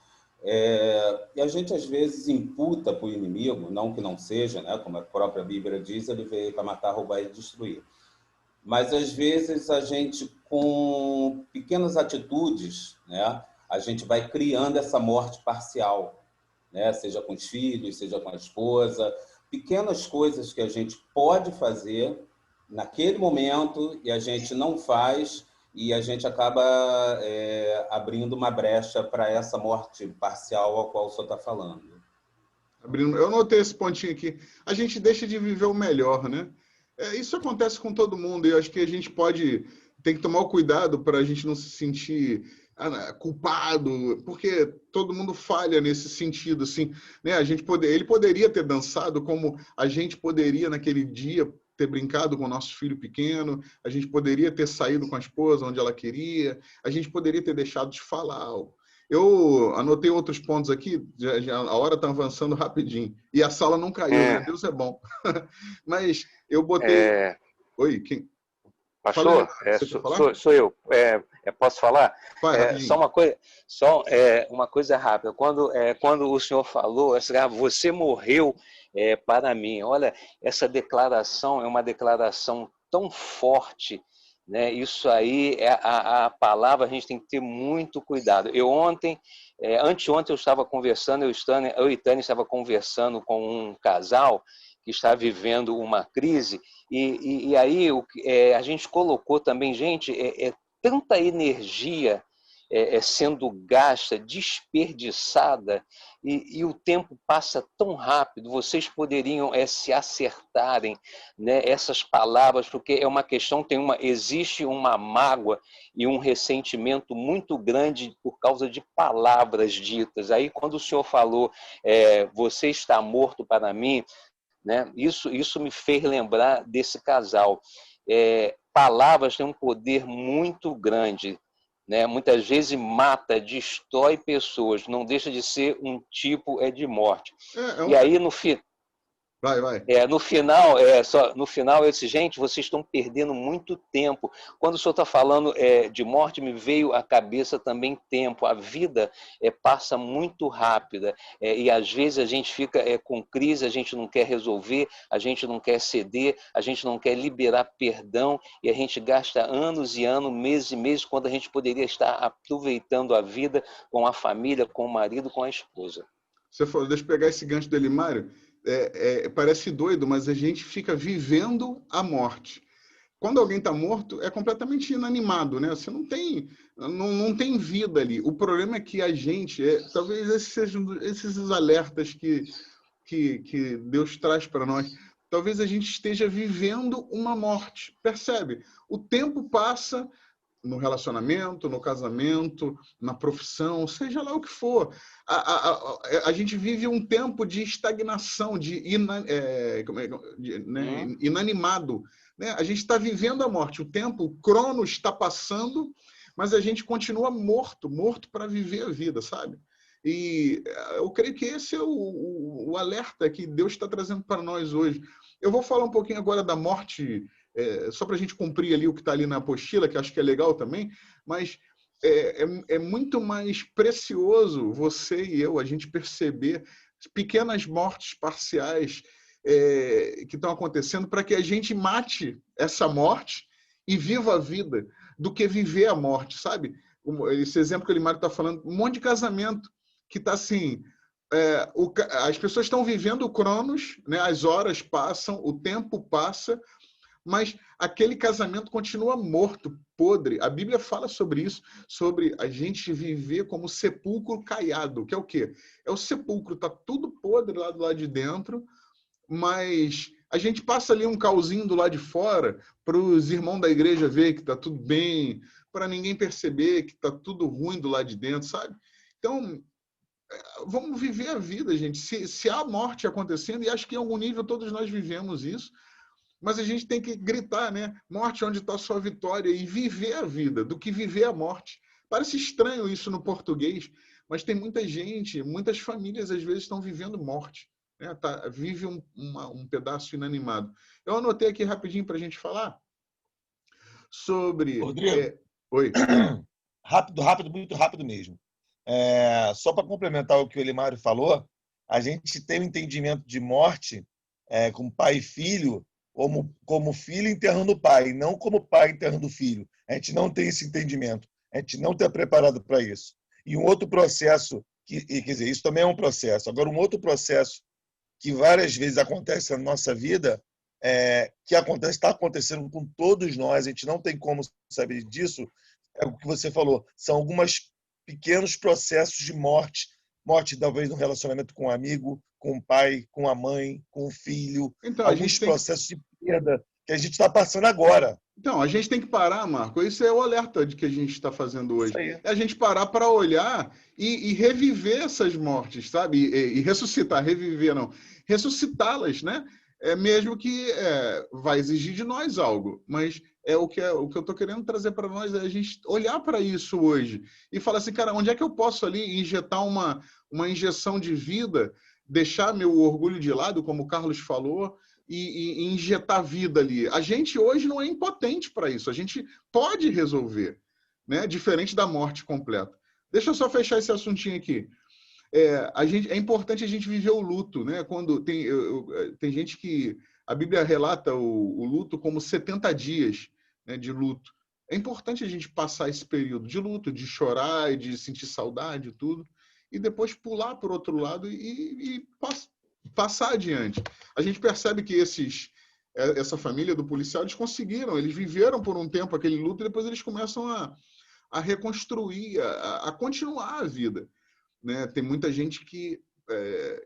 E a gente às vezes imputa para o inimigo, não que não seja, né, como a própria Bíblia diz, ele veio para matar, roubar e destruir. Mas às vezes a gente, com pequenas atitudes, né, a gente vai criando essa morte parcial, né, seja com os filhos, seja com a esposa, pequenas coisas que a gente pode fazer naquele momento e a gente não faz, e a gente acaba abrindo uma brecha para essa morte parcial a qual o senhor está falando. Eu notei esse pontinho aqui. A gente deixa de viver o melhor, né? Isso acontece com todo mundo, e eu acho que a gente tem que tomar o cuidado para a gente não se sentir culpado, porque todo mundo falha nesse sentido, assim, né? Ele poderia ter dançado como a gente poderia naquele dia ter brincado com o nosso filho pequeno, a gente poderia ter saído com a esposa onde ela queria, a gente poderia ter deixado de falar algo. Eu anotei outros pontos aqui, a hora está avançando rapidinho, e a sala não caiu, né? Deus é bom. Mas eu botei... Oi, quem? Pastor, sou eu. Posso falar? Só uma coisa rápida. Quando o senhor falou, você morreu para mim. Olha, essa declaração é uma declaração tão forte, né? Isso aí, a palavra, a gente tem que ter muito cuidado. Anteontem eu estava conversando, eu e Tânia estava conversando com um casal que está vivendo uma crise, e aí a gente colocou também, gente, tanta energia sendo gasta, desperdiçada, e o tempo passa tão rápido. Vocês poderiam se acertarem, né, essas palavras, porque é uma questão, existe uma mágoa e um ressentimento muito grande por causa de palavras ditas. Aí quando o senhor falou, você está morto para mim, né? Isso me fez lembrar desse casal. Palavras têm um poder muito grande, né? Muitas vezes mata, destrói pessoas, não deixa de ser um tipo de morte. E aí no final, eu disse, gente, vocês estão perdendo muito tempo. Quando o senhor está falando de morte, me veio à cabeça também tempo. A vida passa muito rápida, e às vezes a gente fica com crise, a gente não quer resolver, a gente não quer ceder, a gente não quer liberar perdão, e a gente gasta anos e anos, meses e meses, quando a gente poderia estar aproveitando a vida com a família, com o marido, com a esposa. Você falou, deixa eu pegar esse gancho do Elimário. Parece doido, mas a gente fica vivendo a morte. quando alguém está morto, é completamente inanimado, né? Você não tem vida ali. O problema é que a gente, talvez esses sejam esses alertas que Deus traz para nós. Talvez a gente esteja vivendo uma morte, percebe? O tempo passa no relacionamento, no casamento, na profissão, seja lá o que for. A gente vive um tempo de estagnação, inanimado. Né? A gente está vivendo a morte. O crono está passando, mas a gente continua morto para viver a vida, sabe? E eu creio que esse é o alerta que Deus está trazendo para nós hoje. Eu vou falar um pouquinho agora da morte, só para a gente cumprir ali o que está ali na apostila, que acho que é legal também, mas é muito mais precioso você e eu, a gente perceber pequenas mortes parciais que estão acontecendo para que a gente mate essa morte e viva a vida, do que viver a morte, sabe? Esse exemplo que o Elimário está falando, um monte de casamento que está assim... as pessoas estão vivendo o cronos, né? As horas passam, o tempo passa, mas aquele casamento continua morto, podre. A Bíblia fala sobre isso, sobre a gente viver como sepulcro caiado, que é o quê? É o sepulcro, está tudo podre lá do lado de dentro, mas a gente passa ali um calzinho do lado de fora para os irmãos da igreja ver que está tudo bem, para ninguém perceber que está tudo ruim do lado de dentro, sabe? Então, vamos viver a vida, gente. Se há morte acontecendo, e acho que em algum nível todos nós vivemos isso, mas a gente tem que gritar, né? Morte, onde está a sua vitória? E viver a vida, do que viver a morte. Parece estranho isso no português, mas tem muita gente, muitas famílias às vezes estão vivendo morte, né? Vive um pedaço inanimado. Eu anotei aqui rapidinho para a gente falar sobre... Rodrigo, Oi. Rápido, muito rápido mesmo. Só para complementar o que o Elimário falou, a gente tem um entendimento de morte como pai e filho, como filho enterrando o pai, não como pai enterrando o filho. A gente não tem esse entendimento, a gente não está preparado para isso. E um outro processo, quer dizer, isso também é um processo. Agora, um outro processo que várias vezes acontece na nossa vida, está acontecendo com todos nós, a gente não tem como saber disso, é o que você falou, são algumas pequenos processos de morte talvez no relacionamento com um amigo, com o pai, com a mãe, com o filho, então, alguns processos de perda que a gente está passando agora. Então, a gente tem que parar, Marco, esse é o alerta de que a gente está fazendo hoje. É a gente parar para olhar e reviver essas mortes, sabe? E ressuscitar, reviver não, ressuscitá-las, né? Mesmo que vai exigir de nós algo, mas o que eu estou querendo trazer para nós é a gente olhar para isso hoje e falar assim, cara, onde é que eu posso ali injetar uma injeção de vida, deixar meu orgulho de lado, como o Carlos falou, e injetar vida ali. A gente hoje não é impotente para isso, a gente pode resolver, né? Diferente da morte completa. Deixa eu só fechar esse assuntinho aqui. É importante a gente viver o luto, né? Quando tem gente que a Bíblia relata o luto como 70 dias, né, de luto. É importante a gente passar esse período de luto, de chorar e de sentir saudade e tudo, e depois pular para o outro lado e passar adiante. A gente percebe que essa família do policial, eles conseguiram, eles viveram por um tempo aquele luto e depois eles começam a reconstruir, a continuar a vida. Né? Tem muita gente que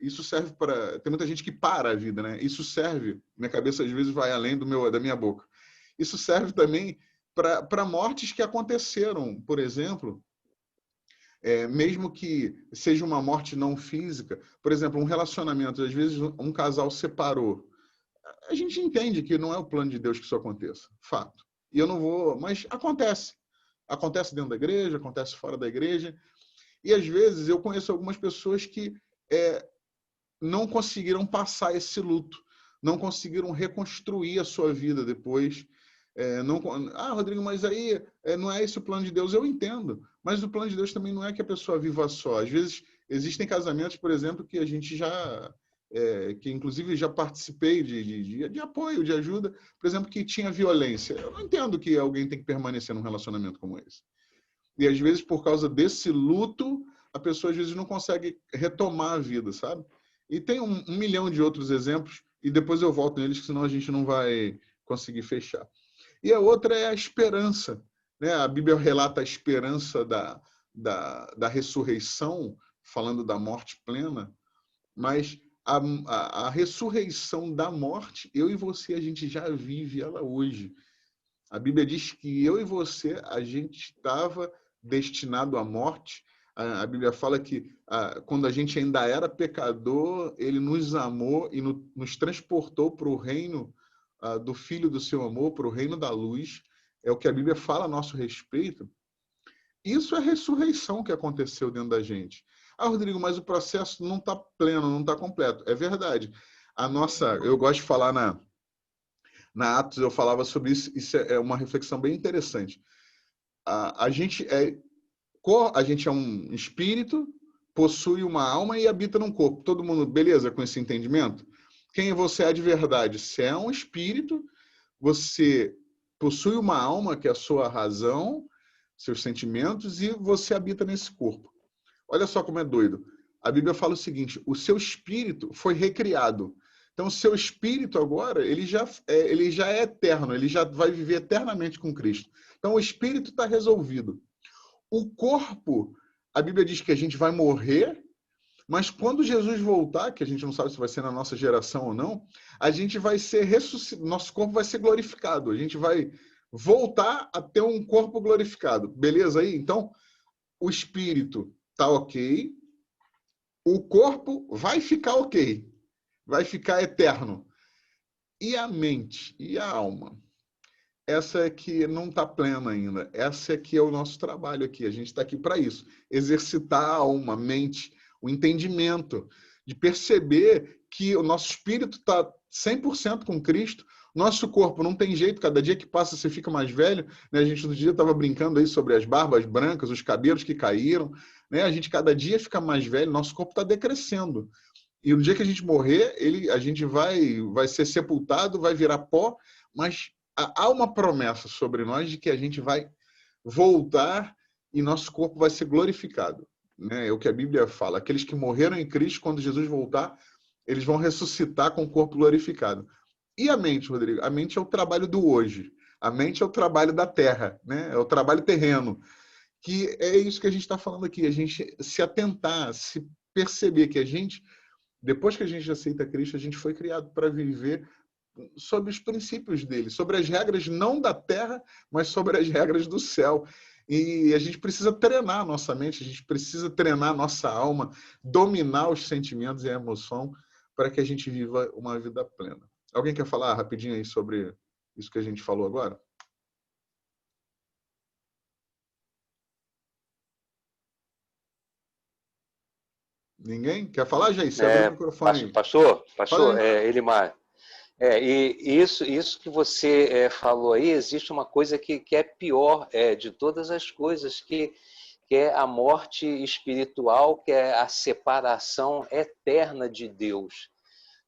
isso serve para... Tem muita gente que para a vida, né? Isso serve... Minha cabeça às vezes vai além da minha boca. Isso serve também para mortes que aconteceram, por exemplo, mesmo que seja uma morte não física. Por exemplo, um relacionamento, às vezes um casal separou. A gente entende que não é o plano de Deus que isso aconteça, fato. E eu não vou... Mas acontece. Acontece dentro da igreja, acontece fora da igreja. E, às vezes, eu conheço algumas pessoas que não conseguiram passar esse luto, não conseguiram reconstruir a sua vida depois. Rodrigo, mas aí não é esse o plano de Deus. Eu entendo, mas o plano de Deus também não é que a pessoa viva só. Às vezes, existem casamentos, por exemplo, que a gente que inclusive já participei de apoio, de ajuda, por exemplo, que tinha violência. Eu não entendo que alguém tem que permanecer num relacionamento como esse. E, às vezes, por causa desse luto, a pessoa, às vezes, não consegue retomar a vida, sabe? E tem um milhão de outros exemplos, e depois eu volto neles, senão a gente não vai conseguir fechar. E a outra é a esperança, né? A Bíblia relata a esperança da ressurreição, falando da morte plena, mas a ressurreição da morte, eu e você, a gente já vive ela hoje. A Bíblia diz que eu e você, a gente estava destinado à morte. A Bíblia fala que quando a gente ainda era pecador, ele nos amou e nos transportou para o reino do Filho do seu amor, para o reino da luz. É o que a Bíblia fala a nosso respeito. Isso é a ressurreição que aconteceu dentro da gente. Rodrigo, mas o processo não está pleno, não está completo. É verdade. Eu gosto de falar na Atos, eu falava sobre isso. Isso é uma reflexão bem interessante. A gente é um espírito, possui uma alma e habita num corpo. Todo mundo, beleza, com esse entendimento? Quem você é de verdade? Você é um espírito, você possui uma alma, que é a sua razão, seus sentimentos, e você habita nesse corpo. Olha só como é doido. A Bíblia fala o seguinte, o seu espírito foi recriado. Então, o seu espírito agora, ele já é eterno, ele já vai viver eternamente com Cristo. Então, o espírito está resolvido. O corpo, a Bíblia diz que a gente vai morrer, mas quando Jesus voltar, que a gente não sabe se vai ser na nossa geração ou não, a gente vai ser ressuscitado, nosso corpo vai ser glorificado, a gente vai voltar a ter um corpo glorificado. Beleza aí? Então, o espírito está ok, o corpo vai ficar ok, vai ficar eterno. E a mente e a alma? Essa é que não está plena ainda. Essa é que é o nosso trabalho aqui. A gente está aqui para isso. Exercitar a alma, a mente, o entendimento, de perceber que o nosso espírito está 100% com Cristo. Nosso corpo não tem jeito. Cada dia que passa você fica mais velho. Né? A gente no dia estava brincando aí sobre as barbas brancas, os cabelos que caíram. Né? A gente cada dia fica mais velho. Nosso corpo está decrescendo. E no dia que a gente morrer, a gente vai ser sepultado, vai virar pó, mas há uma promessa sobre nós de que a gente vai voltar e nosso corpo vai ser glorificado. Né? É o que a Bíblia fala. Aqueles que morreram em Cristo, quando Jesus voltar, eles vão ressuscitar com o corpo glorificado. E a mente, Rodrigo? A mente é o trabalho do hoje. A mente é o trabalho da terra, né? É o trabalho terreno. Que é isso que a gente está falando aqui. A gente se atentar, se perceber que depois que a gente aceita Cristo, a gente foi criado para viver sobre os princípios dele, sobre as regras não da terra, mas sobre as regras do céu. E a gente precisa treinar a nossa mente, a gente precisa treinar a nossa alma, dominar os sentimentos e a emoção para que a gente viva uma vida plena. Alguém quer falar rapidinho aí sobre isso que a gente falou agora? Ninguém? Quer falar, Jair? Abre o microfone. Pastor, Elimar. E isso que você falou aí, existe uma coisa que é pior de todas as coisas, que é a morte espiritual, que é a separação eterna de Deus,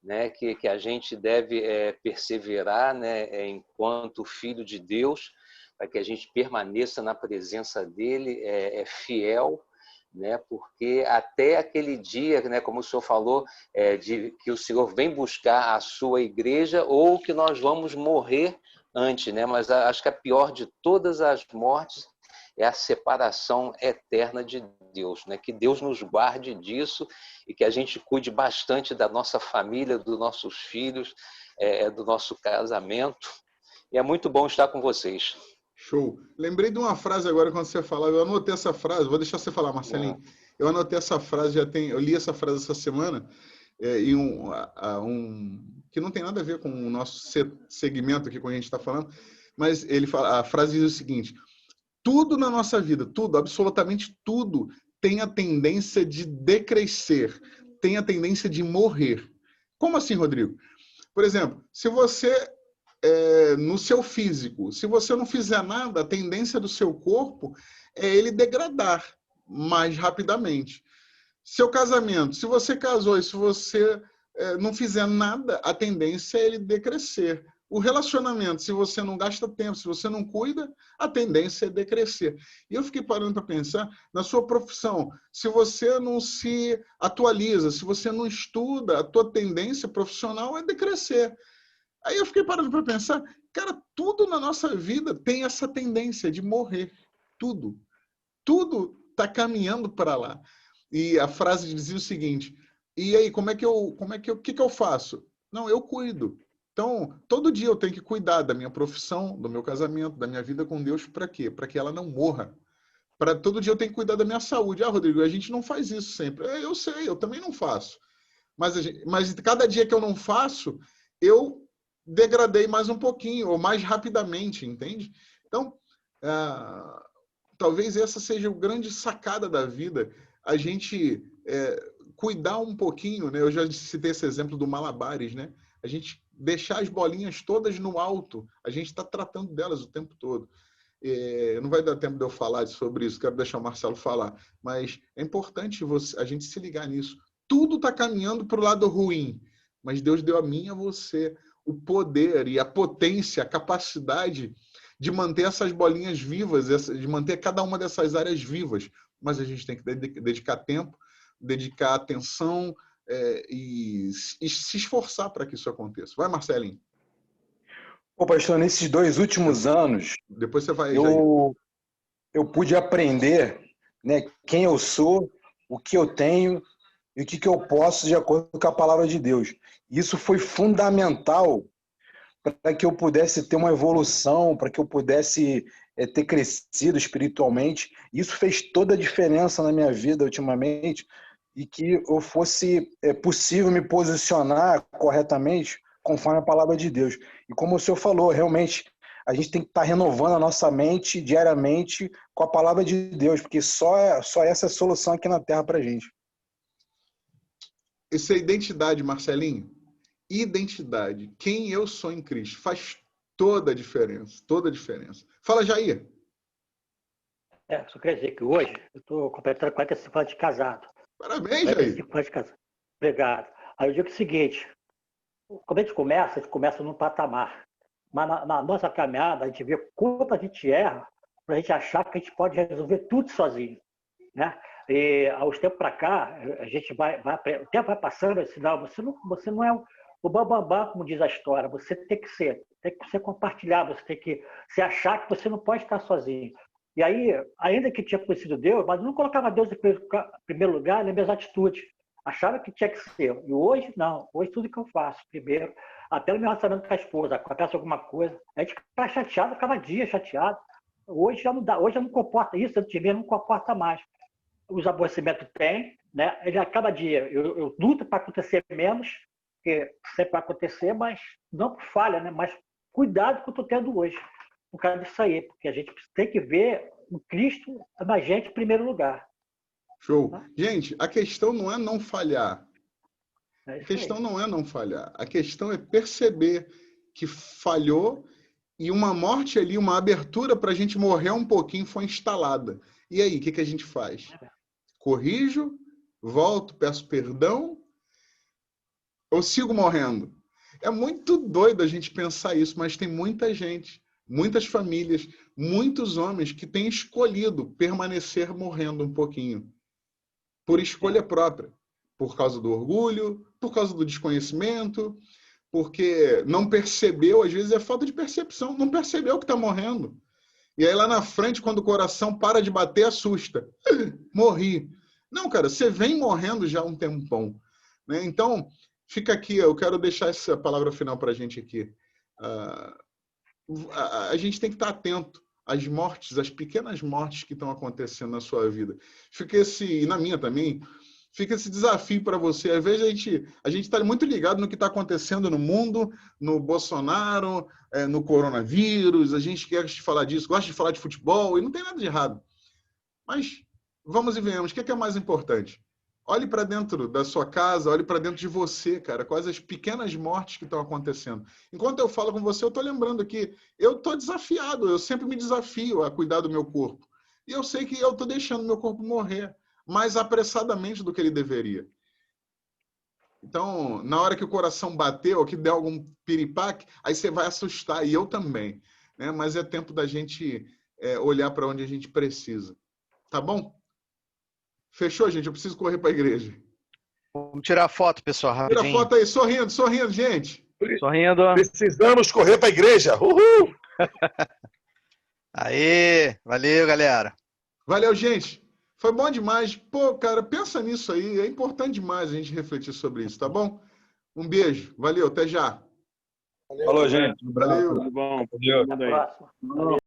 né? Que a gente deve perseverar, né? Enquanto filho de Deus, para que a gente permaneça na presença dele, fiel, né? Porque até aquele dia, né, como o senhor falou, de que o Senhor vem buscar a sua igreja, ou que nós vamos morrer antes, né? Mas acho que a pior de todas as mortes é a separação eterna de Deus, né? Que Deus nos guarde disso e que a gente cuide bastante da nossa família, dos nossos filhos, do nosso casamento. E é muito bom estar com vocês. Show. Lembrei de uma frase agora quando você falava, eu anotei essa frase, vou deixar você falar, Marcelinho. Eu anotei essa frase, eu li essa frase essa semana, que não tem nada a ver com o nosso segmento aqui, como a gente está falando, mas a frase diz o seguinte: tudo na nossa vida, tudo, absolutamente tudo, tem a tendência de decrescer, tem a tendência de morrer. Como assim, Rodrigo? Por exemplo, se você no seu físico, se você não fizer nada, a tendência do seu corpo é ele degradar mais rapidamente. Seu casamento, se você casou e se você não fizer nada, a tendência é ele decrescer. O relacionamento, se você não gasta tempo, se você não cuida, a tendência é decrescer. E eu fiquei parando para pensar na sua profissão. Se você não se atualiza, se você não estuda, a tua tendência profissional é decrescer. Aí eu fiquei parando para pensar, Cara, tudo na nossa vida tem essa tendência de morrer. Tudo. Tudo está caminhando para lá. E a frase dizia o seguinte: e aí, o que eu faço? Não, eu cuido. Então, todo dia eu tenho que cuidar da minha profissão, do meu casamento, da minha vida com Deus. Para quê? Para que ela não morra. Todo dia eu tenho que cuidar da minha saúde. Ah, Rodrigo, a gente não faz isso sempre. Eu sei, eu também não faço. Mas cada dia que eu não faço, eu degradei mais um pouquinho, ou mais rapidamente, entende? Então, talvez essa seja a grande sacada da vida, a gente cuidar um pouquinho, né? Eu já citei esse exemplo do malabares, né? A gente deixar as bolinhas todas no alto, a gente está tratando delas o tempo todo. Não vai dar tempo de eu falar sobre isso, quero deixar o Marcelo falar, mas é importante a gente se ligar nisso. Tudo está caminhando para o lado ruim, mas Deus deu a mim e a você o poder e a potência, a capacidade de manter essas bolinhas vivas, de manter cada uma dessas áreas vivas. Mas a gente tem que dedicar tempo, dedicar atenção e se esforçar para que isso aconteça. Vai, Marcelinho. Ô, pastor, nesses 2 últimos anos, depois você vai, eu pude aprender, né, quem eu sou, o que eu tenho e o que eu posso de acordo com a palavra de Deus. Isso foi fundamental para que eu pudesse ter uma evolução, para que eu pudesse ter crescido espiritualmente. Isso fez toda a diferença na minha vida ultimamente e que eu fosse possível me posicionar corretamente conforme a palavra de Deus. E como o senhor falou, realmente, a gente tem que estar renovando a nossa mente diariamente com a palavra de Deus, porque só essa é a solução aqui na Terra para a gente. Isso é identidade, Marcelinho. Identidade. Quem eu sou em Cristo faz toda a diferença. Toda a diferença. Fala, Jair. Só queria dizer que hoje eu estou completando 45 anos de casado. Parabéns, Jair. 45 anos de casado. Obrigado. Aí eu digo o seguinte: quando a gente começa num patamar. Mas na nossa caminhada, a gente vê quanto a gente erra para a gente achar que a gente pode resolver tudo sozinho, né? E aos tempos para cá, a gente o tempo vai passando, não, você não é o bambambam, como diz a história, você tem que ser compartilhado, você tem que se achar que você não pode estar sozinho. E aí, ainda que tinha conhecido Deus, mas não colocava Deus em primeiro lugar nas minhas atitudes. Achava que tinha que ser. E hoje, não. Hoje, tudo que eu faço, primeiro, até no meu relacionamento com a esposa, acontece alguma coisa, a gente fica chateado, ficava dia chateado. Hoje já não dá, hoje já não comporta isso, eu não comporta mais. Os aborrecimentos tem, né? Ele a cada dia eu luto para acontecer menos, porque sempre vai acontecer, mas não por falha, né? Mas cuidado que eu estou tendo hoje, por causa disso aí, porque a gente tem que ver o Cristo na gente em primeiro lugar. Show. Gente, a questão não é não falhar. A questão não é não falhar. A questão é perceber que falhou e uma morte ali, uma abertura para a gente morrer um pouquinho foi instalada. E aí, o que a gente faz? Corrijo, volto, peço perdão ou sigo morrendo? É muito doido a gente pensar isso, mas tem muita gente, muitas famílias, muitos homens que têm escolhido permanecer morrendo um pouquinho. Por escolha própria. Por causa do orgulho, por causa do desconhecimento, porque não percebeu, às vezes é falta de percepção, não percebeu que está morrendo. E aí lá na frente, quando o coração para de bater, assusta. Morri. Não, cara, você vem morrendo já há um tempão. Né? Então, fica aqui, eu quero deixar essa palavra final para a gente aqui. A gente tem que estar atento às mortes, às pequenas mortes que estão acontecendo na sua vida. E na minha também, fica esse desafio para você. Às vezes a gente está muito ligado no que está acontecendo no mundo, no Bolsonaro, no coronavírus, a gente quer falar disso, gosta de falar de futebol, e não tem nada de errado. Mas vamos e venhamos, o que é mais importante? Olhe para dentro da sua casa, olhe para dentro de você, cara, quais as pequenas mortes que estão acontecendo. Enquanto eu falo com você, eu estou lembrando que eu estou desafiado, eu sempre me desafio a cuidar do meu corpo. E eu sei que eu estou deixando meu corpo morrer mais apressadamente do que ele deveria. Então, na hora que o coração bater ou que der algum piripaque, aí você vai assustar, e eu também. Né? Mas é tempo da gente olhar para onde a gente precisa. Tá bom? Fechou, gente? Eu preciso correr para a igreja. Vamos tirar a foto, pessoal, rapidinho. Tira a foto aí, sorrindo, gente. Sorrindo. Precisamos correr para a igreja. Uhul! Aê, valeu, galera. Valeu, gente. Foi bom demais. Pô, cara, pensa nisso aí. É importante demais a gente refletir sobre isso, tá bom? Um beijo. Valeu, até já. Falou, gente. Valeu. Tudo bom. Até a próxima.